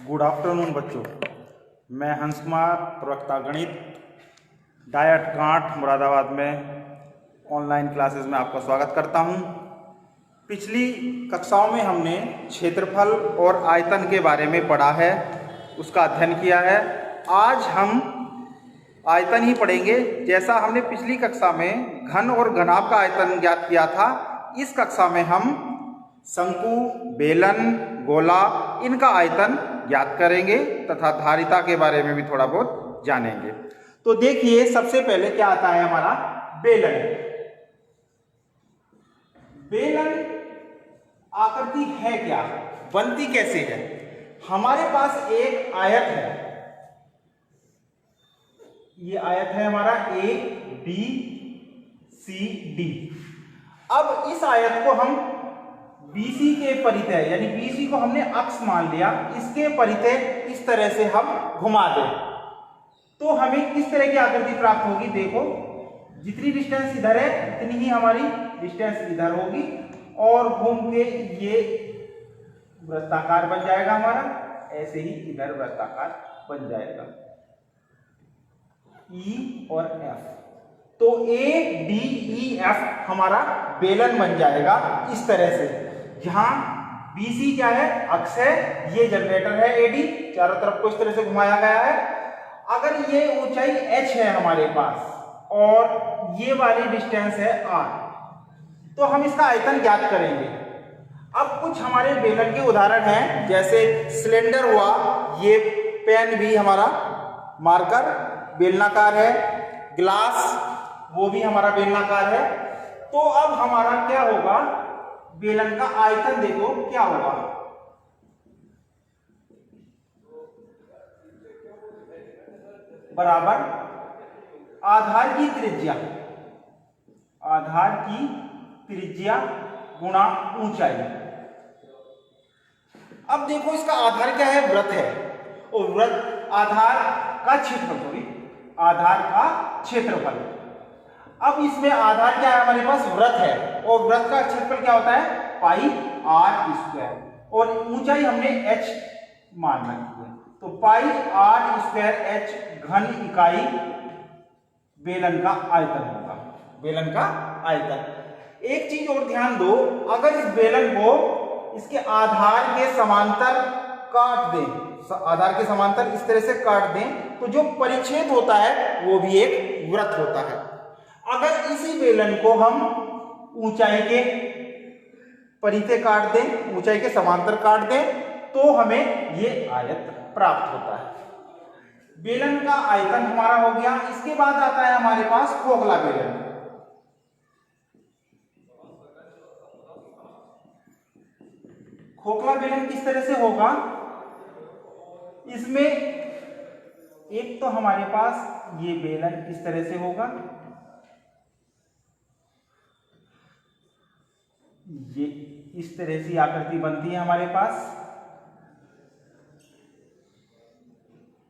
Good afternoon बच्चों। मैं हंस कुमार, प्रवक्ता गणित, डायट कांट मुरादाबाद में ऑनलाइन क्लासेस में आपका स्वागत करता हूं। पिछली कक्षाओं में हमने क्षेत्रफल और आयतन के बारे में पढ़ा है, उसका अध्ययन किया है। आज हम आयतन ही पढ़ेंगे। जैसा हमने पिछली कक्षा में घन और घनाभ का आयतन ज्ञात किया था, इस कक्षा में हम शंकु, बेलन, गोला इनका आयतन ज्ञात करेंगे तथा धारिता के बारे में भी थोड़ा बहुत जानेंगे। तो देखिए, सबसे पहले क्या आता है हमारा बेलन। बेलन आकृति है क्या, बनती कैसे है? हमारे पास एक आयत है, ये आयत है हमारा ए बी सी डी। अब इस आयत को हम BC के परितः यानी BC को हमने अक्ष मान लिया, इसके परितः इस तरह से हम घुमा दें तो हमें किस तरह की आकृति प्राप्त होगी। देखो, जितनी डिस्टेंस इधर है उतनी ही हमारी डिस्टेंस इधर होगी और घूम के ये वृत्ताकार बन जाएगा हमारा, ऐसे ही इधर वृत्ताकार बन जाएगा E और F। तो ADEF हमारा बेलन बन जाएगा इस तरह से, जहां BC क्या है, अक्ष है, ये जनरेटर है AD, चारों तरफ को इस तरह से घुमाया गया है। अगर ये ऊंचाई H है हमारे पास और ये वाली डिस्टेंस है R, तो हम इसका आयतन ज्ञात करेंगे। अब कुछ हमारे बेलन के उदाहरण हैं, जैसे सिलेंडर हुआ, ये पेन भी हमारा मार्कर बेलनाकार है, ग्लास वो भी हमारा बेलनाकार है। तो अब हमारा क्या होगा, बेलन का आयतन देखो क्या होगा। बराबर आधार की त्रिज्या, आधार की त्रिज्या गुणा ऊंचाई। अब देखो, इसका आधार क्या है, वृत्त है, और वृत्त आधार का क्षेत्रफल, आधार का क्षेत्रफल। अब इसमें आधार क्या है, हमारे पास वृत्त है, और वृत्त का क्षेत्रफल क्या होता है, पाई r स्क्वायर, और ऊंचाई हमने h मान रखी है, तो पाई r स्क्वायर h घन इकाई बेलन का आयतन होगा, बेलन का आयतन। एक चीज और ध्यान दो, अगर इस बेलन को इसके आधार के समांतर काट दें, आधार के समांतर इस तरह से काट दें, तो जो परिच्छेद होता है वो भी एक वृत्त होता है। अगर इसी बेलन को हम ऊंचाई के परितः काट दें, ऊंचाई के समांतर काट दें, तो हमें ये आयत प्राप्त होता है। बेलन का आयतन हमारा हो गया। इसके बाद आता है हमारे पास खोखला बेलन। खोखला बेलन किस तरह से होगा, इसमें एक तो हमारे पास ये बेलन इस तरह से होगा, ये इस तरह से आकृति बनती है हमारे पास।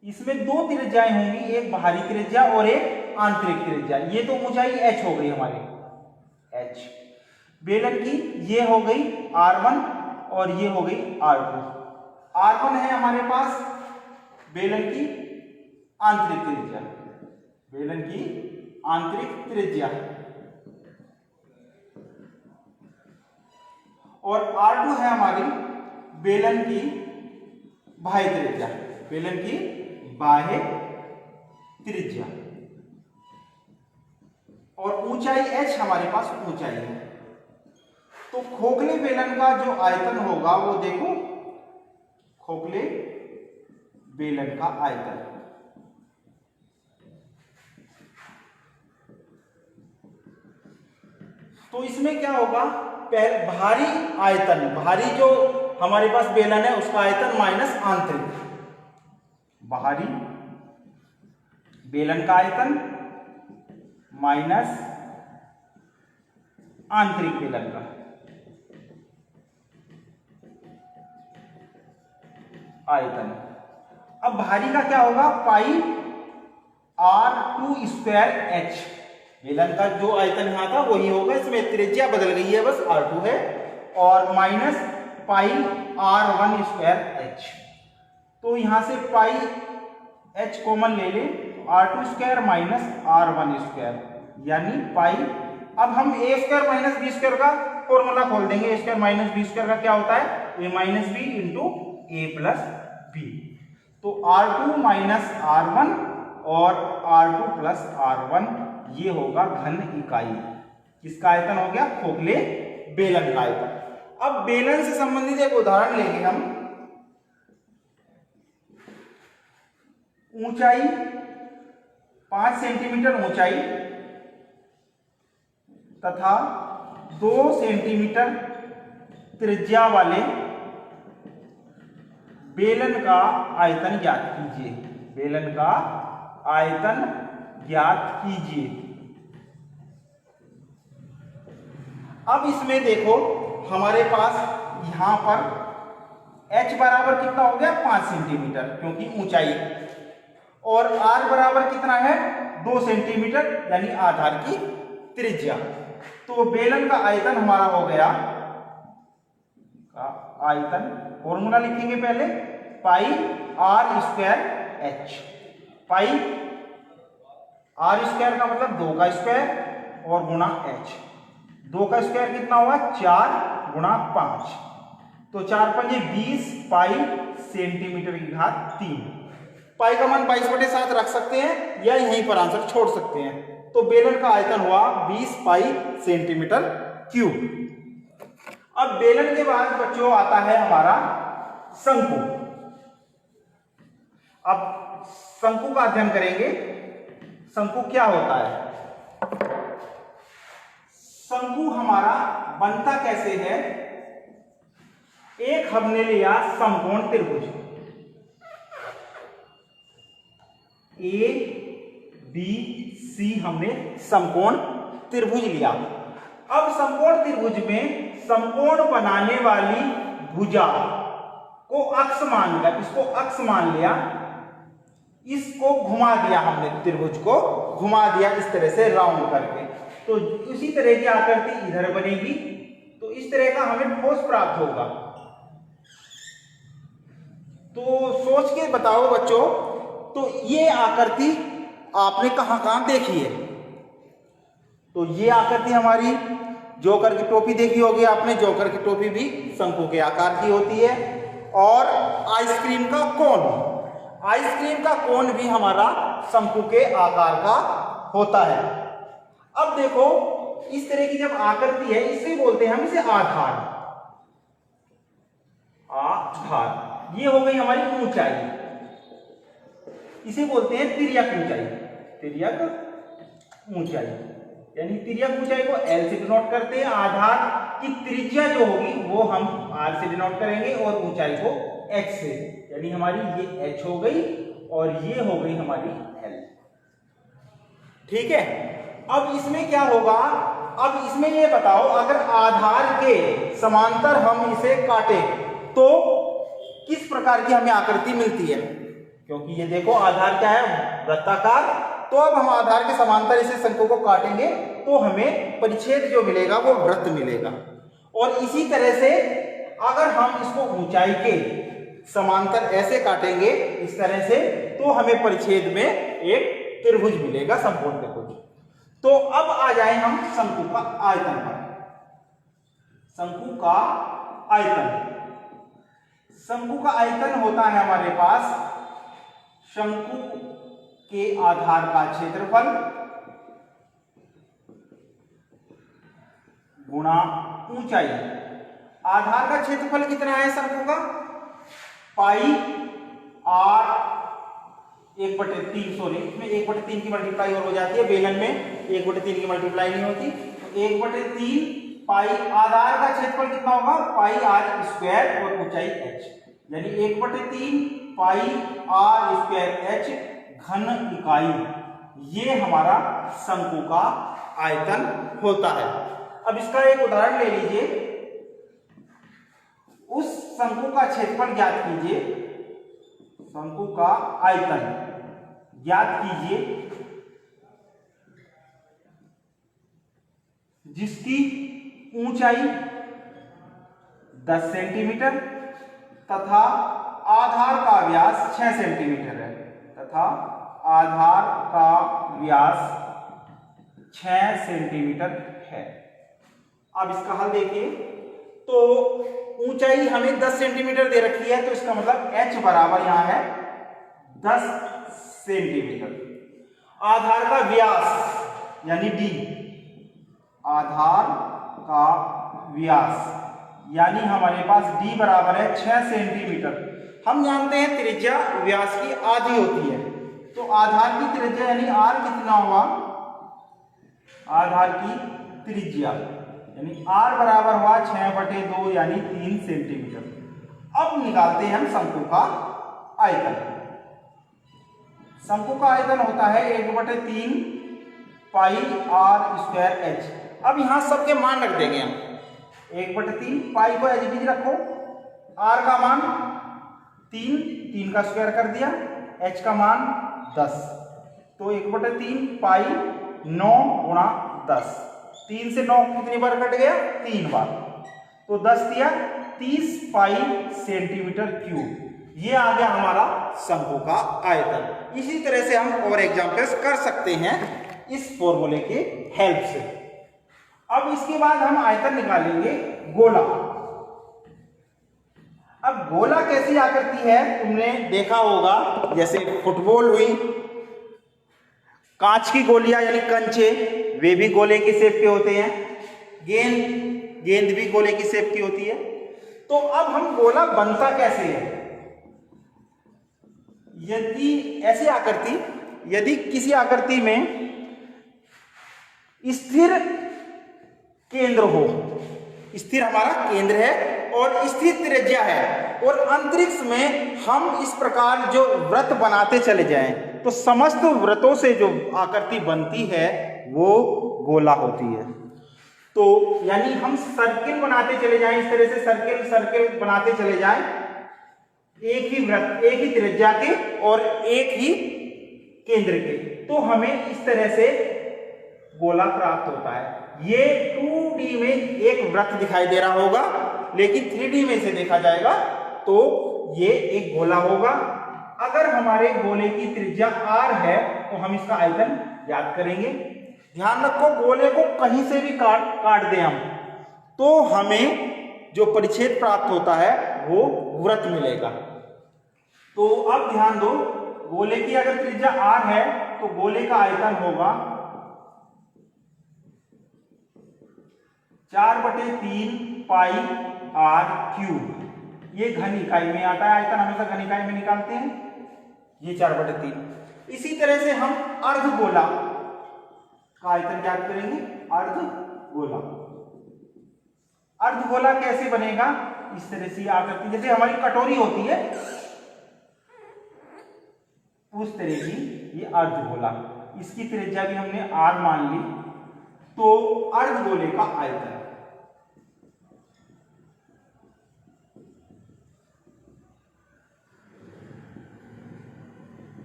इसमें दो त्रिज्याएं होंगी, एक बाहरी त्रिज्या और एक आंतरिक त्रिज्या। ये तो ऊंचाई h हो गई हमारी, h बेलन की, ये हो गई r1 और ये हो गई r2। r1 है हमारे पास बेलन की आंतरिक त्रिज्या, बेलन की आंतरिक त्रिज्या, और R2 है हमारी बेलन की बाह्य त्रिज्या, बेलन की बाह्य त्रिज्या, और ऊंचाई h हमारे पास ऊंचाई है। तो खोखले बेलन का जो आयतन होगा वो देखो, खोखले बेलन का आयतन, तो इसमें क्या होगा, पहले भारी आयतन, भारी जो हमारे पास बेलन है उसका आयतन माइनस आंतरिक, बाहरी बेलन का आयतन माइनस आंतरिक बेलन का आयतन। अब भारी का क्या होगा, पाई r2 स्क्वायर h, बेलन का जो आयतन यहां था वही होगा, इसमें त्रिज्या बदल गई है, बस r2 है, और minus pi r1 square h। तो यहाँ से पाई h कॉमन ले ले, r2 square minus r1 square यानी पाई। अब हम a square minus B square का फॉर्मूला खोल देंगे। a square minus B square का क्या होता है? a minus B into A plus B. तो r2 माइनस r1 और r2 प्लस r1 ये होगा घन इकाई। किसका आयतन हो गया? खोखले बेलन का आयतन। अब बेलन से संबंधित एक उदाहरण लेंगे हम। ऊंचाई 5 सेंटीमीटर ऊंचाई तथा 2 सेंटीमीटर त्रिज्या वाले बेलन का आयतन ज्ञात कीजिए। बेलन का आयतन ज्ञात कीजिए। अब इसमें देखो हमारे पास यहां पर h बराबर कितना हो गया? 5 सेंटीमीटर, क्योंकि ऊंचाई, और r बराबर कितना है? 2 सेंटीमीटर यानी आधार की त्रिज्या। तो बेलन का आयतन हमारा हो गया, आयतन फॉर्मूला लिखेंगे पहले, पाई r स्क्वायर h। पाई r स्क्वायर का मतलब 2 का स्क्वायर और गुणा h। 2 का स्क्वायर कितना हुआ? 4 गुणा 5, तो 4 पंजे 20 पाई सेंटीमीटर की घात 3। पाई का मान 22/7 रख सकते हैं या यहीं पर आंसर छोड़ सकते हैं। तो बेलन का आयतन हुआ 20 पाई सेंटीमीटर क्यूब। अब बेलन के बाद बच्चों आता है हमारा शंकु। अब शंकु का अध्ययन करेंगे। शंकु क्या होता है? शंकु हमारा बनता कैसे है? एक हमने लिया समकोण त्रिभुज ए बी सी, हमने समकोण त्रिभुज लिया। अब समकोण त्रिभुज में समकोण बनाने वाली भुजा को अक्ष मानकर, इसको अक्ष मान लिया, इसको घुमा दिया हमने, त्रिभुज को घुमा दिया इस तरह से राउंड करके। तो उसी तरह की आकृति इधर बनेगी, तो इस तरह का हमें ठोस प्राप्त होगा। तो सोच के बताओ बच्चों, तो ये आकृति आपने कहां देखी है? तो ये आकृति हमारी जोकर की टोपी देखी होगी आपने। जोकर की टोपी भी शंकु के आकार की होती है। और आइसक्रीम का कोन, आइसक्रीम का कोन भी हमारा शंकु के आकार का होता है। अब देखो इस तरह की जब आकृति है, इसे बोलते हैं हम इसे आधार। आधार ये हो गई हमारी ऊंचाई, इसे बोलते हैं तिर्यक ऊंचाई। तिर्यक ऊंचाई यानी तिर्यक ऊंचाई को L से डिनोट करते हैं। आधार की त्रिज्या जो होगी वो हम R से डिनोट करेंगे और ऊंचाई को H से, यानी हमारी ये H हो गई और ये हो गई हमारी L। ठीक है। अब इसमें क्या होगा? अब इसमें ये बताओ, अगर आधार के समांतर हम इसे काटे तो किस प्रकार की हमें आकृति मिलती है? क्योंकि ये देखो आधार क्या है? वृत्ताकार। तो अब हम आधार के समांतर इसे शंकु को काटेंगे तो हमें परिच्छेद जो मिलेगा वो वृत्त मिलेगा। और इसी तरह से अगर हम इसको ऊंचाई के समांतर ऐसे काटेंगे इस तरह से, तो हमें परिच्छेद में एक त्रिभुज मिलेगा, संपूर्ण त्रिभुज। तो अब आ जाए हम शंकु का आयतन पर। शंकु का आयतन, शंकु का आयतन होता है हमारे पास शंकु के आधार का क्षेत्रफल गुणा ऊंचाई। आधार का क्षेत्रफल कितना है शंकु का? पाई r 1/3, सॉरी इसमें 1/3 की मल्टीप्लाई और हो जाती है, बेलन में 1/3 की मल्टीप्लाई नहीं होती। तो 1/3 पाई, आधार का क्षेत्रफल कितना होगा? पाई r स्क्वायर और ऊंचाई h, यानी 1/3 पाई r स्क्वायर h घन इकाई। ये हमारा शंकु का आयतन होता है। अब इसका एक उदाहरण ले लीजिए। उस शंकु का क्षेत्रफल ज्ञात कीजिए, शंकु का आयतन ज्ञात कीजिए जिसकी ऊंचाई 10 सेंटीमीटर तथा आधार का व्यास 6 सेंटीमीटर है तथा आधार का व्यास 6 सेंटीमीटर है। अब इसका हल देखिए, तो ऊंचाई हमें 10 सेंटीमीटर दे रखी है, तो इसका मतलब h बराबर यहां है 10 सेंटीमीटर। आधार का व्यास यानी d, आधार का व्यास यानी हमारे पास d बराबर है 6 सेंटीमीटर। हम जानते हैं त्रिज्या व्यास की आधी होती है, तो आधार की त्रिज्या यानी r कितना हुआ, आधार की त्रिज्या यानी r बराबर हुआ 6/2 यानी 3 सेंटीमीटर। अब निकालते हैं हम शंकु का आयतन। शंकु का आयतन होता है 1/3 पाई r स्क्वायर h। अब यहां सबके मान रख देंगे हम, 1/3 पाई को एज इट इज रखो, r का मान 3 का स्क्वायर कर दिया, h का मान 10, तो 1/3 पाई 9 गुणा 10, 3 से 9 कितनी बार कट गया, 3 बार, तो 10 दिया 30 पाई सेंटीमीटर क्यूब। ये आ गया हमारा शंकु का आयतन। इसी तरह से हम और एग्जांपल्स कर सकते हैं इस फॉर्मूले के हेल्प से। अब इसके बाद हम आयतन निकालेंगे गोला। अब गोला कैसी आकृति है तुमने देखा होगा, जैसे फुटबॉल हुई, कांच की गोलियां यानी कंचे, वे भी गोले की शेप के होते हैं, गेंद भी गोले की शेप की होती है। तो अब हम गोला बनता कैसे है, यदि किसी आकृति में स्थिर केंद्र हो, स्थिर हमारा केंद्र है और स्थिर त्रिज्या है, और अंतरिक्ष में हम इस प्रकार जो वृत्त बनाते चले जाएं, तो समस्त वृत्तों से जो आकृति बनती है वो गोला होती है। तो यानी हम सर्किल बनाते चले जाएं, इस तरह से सर्किल बनाते चले जाएं, एक ही वृत्त, एक ही त्रिज्या के और एक ही केंद्र के, तो हमें इस तरह से गोला प्राप्त होता है। ये 2D में एक वृत्त दिखाई दे रहा होगा, लेकिन 3D में से देखा जाएगा तो ये एक गोला होगा। अगर हमारे गोले की त्रिज्या r है तो हम इसका आयतन याद करेंगे। ध्यान रखो, गोले को कहीं से भी काट दें हम, तो हमें जो परिच्छेद प्राप्त होता है वो वृत्त मिलेगा। तो अब ध्यान दो, गोले की अगर त्रिज्या r है तो गोले का आयतन होगा 4/3 पाई r क्यूब। ये घन इकाई में आता है, आयतन हमेशा घन इकाई में निकालते हैं, ये 4/3। इसी तरह से हम अर्धगोला का आयतन ज्ञात करेंगे। अर्धगोला कैसे बनेगा, इस तरह से आकृति, जैसे हमारी कटोरी होती है उस तरह की ये अर्धगोला, इसकी त्रिज्या भी हमने r मान ली, तो अर्धगोले का आयतन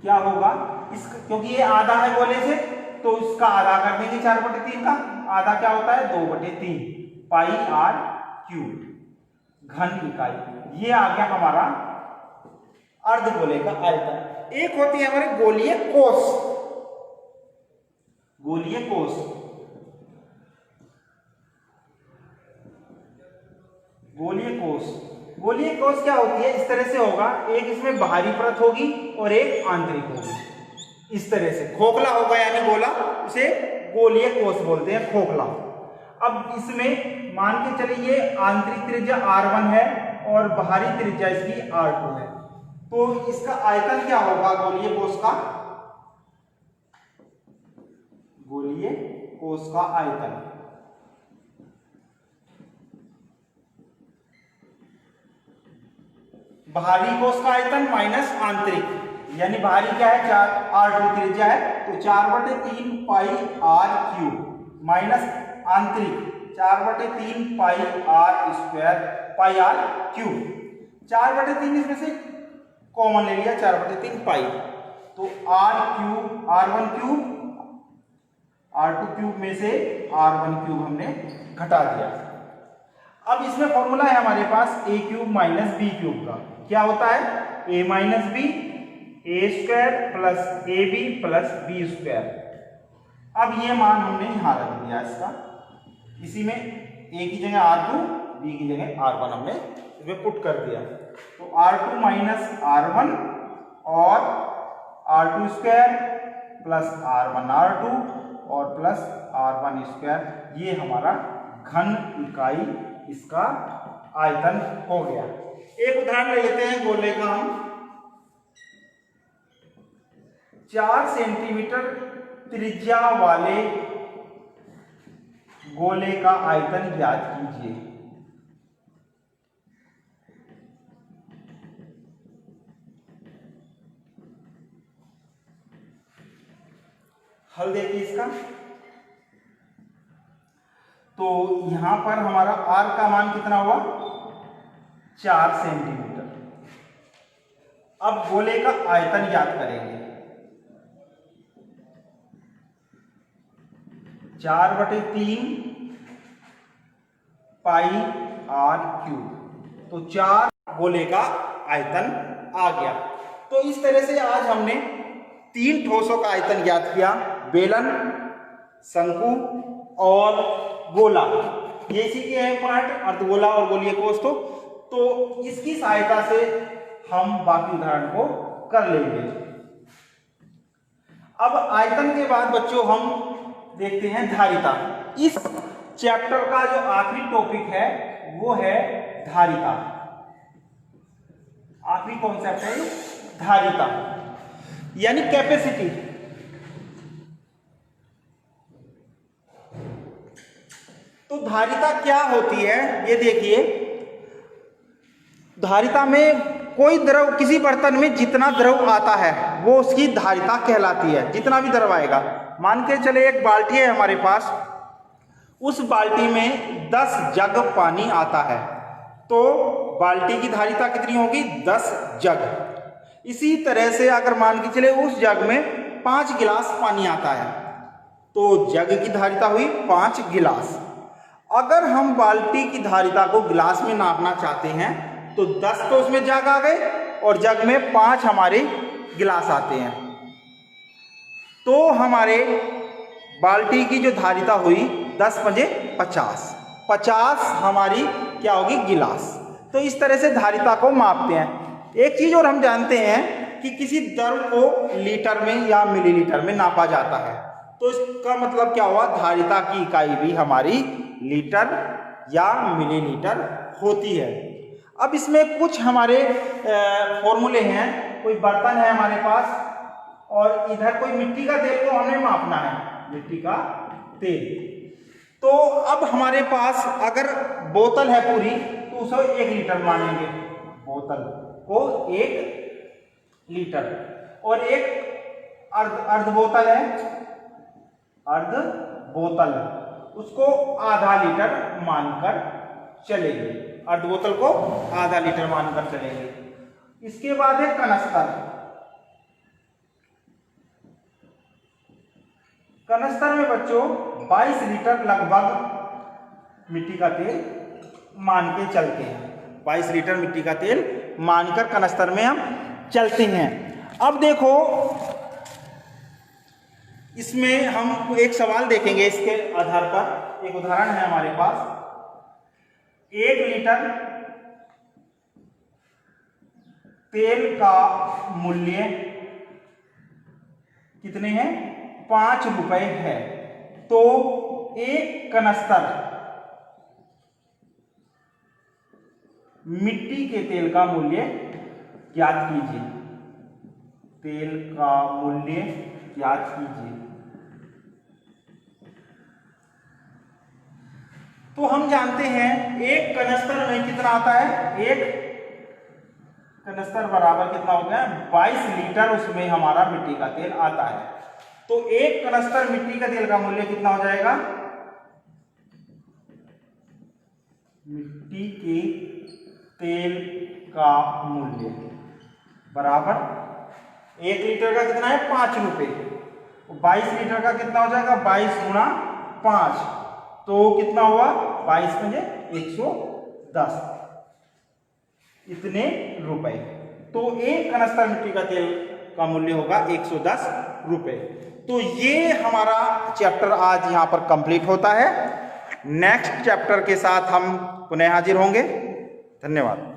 क्या होगा, क्योंकि ये आधा है गोले से, तो इसका आधा कर देंगे 4/3 का, आधा क्या होता है 2/3 पाई r क्यूब घन इकाई। ये आ गया हमारा अर्धगोले का आयतन। एक होती है हमारे गोलीय कोष। गोलीय कोष क्या होती है, इस तरह से होगा, एक इसमें बाहरी परत होगी और एक आंतरिक होगी, इस तरह से खोखला होगा यानी गोला, उसे गोलीय कोष बोलते हैं, खोखला। अब इसमें मान के चलिए आंतरिक त्रिज्या r1 है और बाहरी त्रिज्या इसकी r2 है, तो इसका आयतन क्या होगा गोलीय कोष का आयतन बाहरी कोष का आयतन माइनस आंतरिक, यानी बाहरी क्या है, 4r2 त्रिज्या है, तो 4/3 पाई r क्यूब माइनस आंतरिक 4/3 पाई r square pi r cube. 4/3 इसमें से कॉमन ले लिया, 4/3 पाई, तो r cube r1 cube, r2 cube में से r1 क्यूब हमने घटा दिया। अब इसमें फॉर्मूला है हमारे पास a cube minus b cube का, क्या होता है, a minus B A square plus A B plus B square. अब ये मान हमने यहाँ रख दिया इसका, इसी में a की जगह r2 b की जगह r1 हमने इसमें पुट कर दिया। तो r2 माइनस r1 और r2 square plus r1 r2 और प्लस r1 स्क्वायर, ये हमारा घन इकाई इसका आयतन हो गया। एक उदाहरण ले लेते हैं गोले का हम। 4 सेंटीमीटर त्रिज्या वाले गोले का आयतन ज्ञात कीजिए। हल देखिए इसका। तो यहां पर हमारा r का मान कितना हुआ, 4 सेंटीमीटर। अब गोले का आयतन याद करेंगे। 4/3 पाई r क्यूब, तो 4 गोले का आयतन आ गया। तो इस तरह से आज हमने 3 ठोसों का आयतन ज्ञात किया, बेलन, शंकु और गोला। ये इसी के हैं पार्ट, अर्धगोला और गोलीय कोष्ठ। तो इसकी सहायता से हम बाकी उदाहरण को कर लेंगे। अब आयतन के बाद बच्चों हम देखते हैं धारिता। इस चैप्टर का जो आखिरी टॉपिक है वो है धारिता। आखिरी कॉन्सेप्ट है धारिता यानी कैपेसिटी। तो धारिता क्या होती है ये देखिए। धारिता में कोई द्रव, किसी बर्तन में जितना द्रव आता है वो उसकी धारिता कहलाती है। जितना भी द्रव आएगा, मान के चले एक बाल्टी है हमारे पास, उस बाल्टी में 10 जग पानी आता है, तो बाल्टी की धारिता कितनी होगी, 10 जग। इसी तरह से अगर मान के चले उस जग में 5 गिलास पानी आता है, तो जग की धारिता हुई 5 गिलास। अगर हम बाल्टी की धारिता को गिलास में नापना चाहते हैं तो 10 तो उसमें जग आ गए और जग में 5 हमारे गिलास आते हैं, तो हमारे बाल्टी की जो धारिता हुई 10 पंजे 50, 50 हमारी क्या होगी, गिलास। तो इस तरह से धारिता को मापते हैं। एक चीज और हम जानते हैं कि किसी द्रव को लीटर में या मिलीलीटर में नापा जाता है, तो इसका मतलब क्या हुआ, धारिता की इकाई भी हमारी लीटर या मिलीलीटर होती है। अब इसमें कुछ हमारे फॉर्मूले हैं। कोई बर्तन है हमारे पास और इधर कोई मिट्टी का तेल को हमें मापना है, मिट्टी का तेल। तो अब हमारे पास अगर बोतल है पूरी तो उसे 1 लीटर मानेंगे, बोतल को 1 लीटर। और एक अर्ध बोतल है, अर्ध बोतल, उसको आधा लीटर मानकर चलेंगे, अर्ध बोतल को आधा लीटर मानकर चलेंगे। इसके बाद है कनस्तर। कनस्तर में बच्चों 22 लीटर लगभग मिट्टी का तेल मान के चलते हैं। 22 लीटर मिट्टी का तेल मानकर कनस्तर में हम चलते हैं। अब देखो इसमें हम एक सवाल देखेंगे, इसके आधार पर एक उदाहरण है हमारे पास। 1 लीटर तेल का मूल्य कितने हैं, 5 रुपए है। तो एक कनस्तर मिट्टी के तेल का मूल्य ज्ञात कीजिए। तेल का मूल्य ज्ञात कीजिए। तो हम जानते हैं एक कनस्तर में कितना आता है, एक कनस्तर बराबर कितना हो गया, 22 लीटर उसमें हमारा मिट्टी का तेल आता है। तो एक कनस्तर मिट्टी का तेल का मूल्य कितना हो जाएगा, मिट्टी के तेल का मूल्य बराबर 1 लीटर का कितना है, 5 रुपए। 22 लीटर का कितना हो जाएगा, 22 गुणा 5, तो कितना हुआ, 22 पंजे 110, इतने रुपए। तो एक कनस्तर मिट्टी का तेल का मूल्य होगा 110 रुपए। तो ये हमारा चैप्टर आज यहाँ पर कंप्लीट होता है। नेक्स्ट चैप्टर के साथ हम पुनः हाजिर होंगे। धन्यवाद।